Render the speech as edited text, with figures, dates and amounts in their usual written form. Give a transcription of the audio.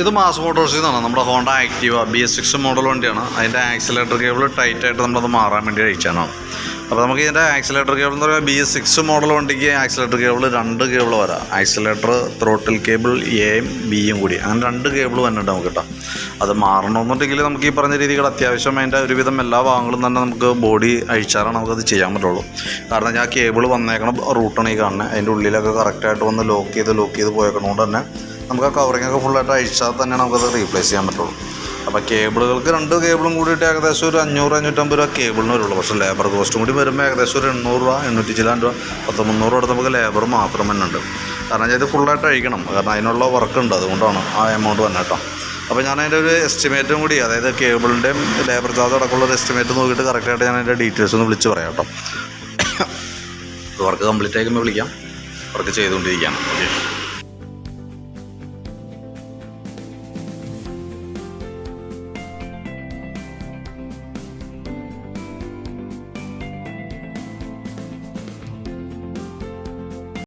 ഇത് മാസ് മോട്ടോഴ്സിൽ നിന്നാണ്. നമ്മുടെ ഹോണ്ട ആക്റ്റീവ BS6 മോഡൽ വണ്ടിയാണ്. അതിൻ്റെ ആക്സിലേറ്റർ കേബിൾ ടൈറ്റായിട്ട് നമ്മളത് മാറാൻ വേണ്ടി അഴിച്ചാണ്. അപ്പോൾ നമുക്ക് ഇതിൻ്റെ ആക്സിലേറ്റർ കേബിൾ എന്ന് പറയുമ്പോൾ BS6 മോഡൽ വണ്ടിക്ക് ആക്സിലേറ്റർ കേബിൾ 2 കേബിൾ വരാം. ആക്സിലേറ്റർ ത്രോട്ടിൽ കേബിൾ Aയും Bയും കൂടി അങ്ങനെ 2 കേബിൾ വന്നിട്ട് നമുക്ക് കിട്ടാം. അത് മാറണമെന്നുണ്ടെങ്കിൽ നമുക്ക് ഈ പറഞ്ഞ രീതികൾ അത്യാവശ്യം അതിൻ്റെ ഒരുവിധം എല്ലാ ഭാഗങ്ങളും തന്നെ നമുക്ക് ബോഡി അഴിച്ചാലാണ് നമുക്കത് ചെയ്യാൻ പറ്റുള്ളൂ. കാരണം ഞാൻ കേബിൾ വന്നേക്കണം റൂട്ടാണ് ഈ കാണുന്നത്. അതിൻ്റെ ഉള്ളിലൊക്കെ കറക്റ്റായിട്ട് വന്ന് ലോക്ക് ചെയ്ത് പോയേക്കണോണ്ട് തന്നെ നമുക്ക് ആ കവറിങ്ങൊക്കെ ഫുള്ളായിട്ട് അഴിച്ചാൽ തന്നെ നമുക്കത് റീപ്ലേസ് ചെയ്യാൻ പറ്റുള്ളൂ. അപ്പോൾ കേബിളുകൾക്ക് 2 കേബിളും കൂടിയിട്ട് ഏകദേശം ഒരു 500-550 രൂപ കേബിളിന് വരുള്ളൂ. പക്ഷേ ലേബർ കോസ്റ്റും കൂടി വരുമ്പോൾ ഏകദേശം ഒരു 800 രൂപ 800 ചില്ലാൻ രൂപ 300 രൂപ നമുക്ക് ലേബർ മാത്രം തന്നെ ഉണ്ട്. കാരണം ഇത് ഫുള്ളായിട്ട് അഴിക്കണം. കാരണം അതിനുള്ള വർക്ക് ഉണ്ട്. അതുകൊണ്ടാണ് ആ എമൗണ്ട് വന്നത് കേട്ടോ. അപ്പോൾ ഞാൻ അതിൻ്റെ ഒരു എസ്റ്റിമേറ്റും കൂടി, അതായത് കേബിളിൻ്റെയും ലേബർ ചാർജ് അടക്കമുള്ള ഒരു എസ്റ്റിമേറ്റ് നോക്കിയിട്ട് കറക്റ്റായിട്ട് ഞാൻ അതിൻ്റെ ഡീറ്റെയിൽസ് ഒന്ന് വിളിച്ച് പറയാം കേട്ടോ. വർക്ക് കംപ്ലീറ്റ് ആയിക്കുമ്പോൾ വിളിക്കാം. വർക്ക് ചെയ്തുകൊണ്ടിരിക്കുകയാണ്. ഓക്കെ.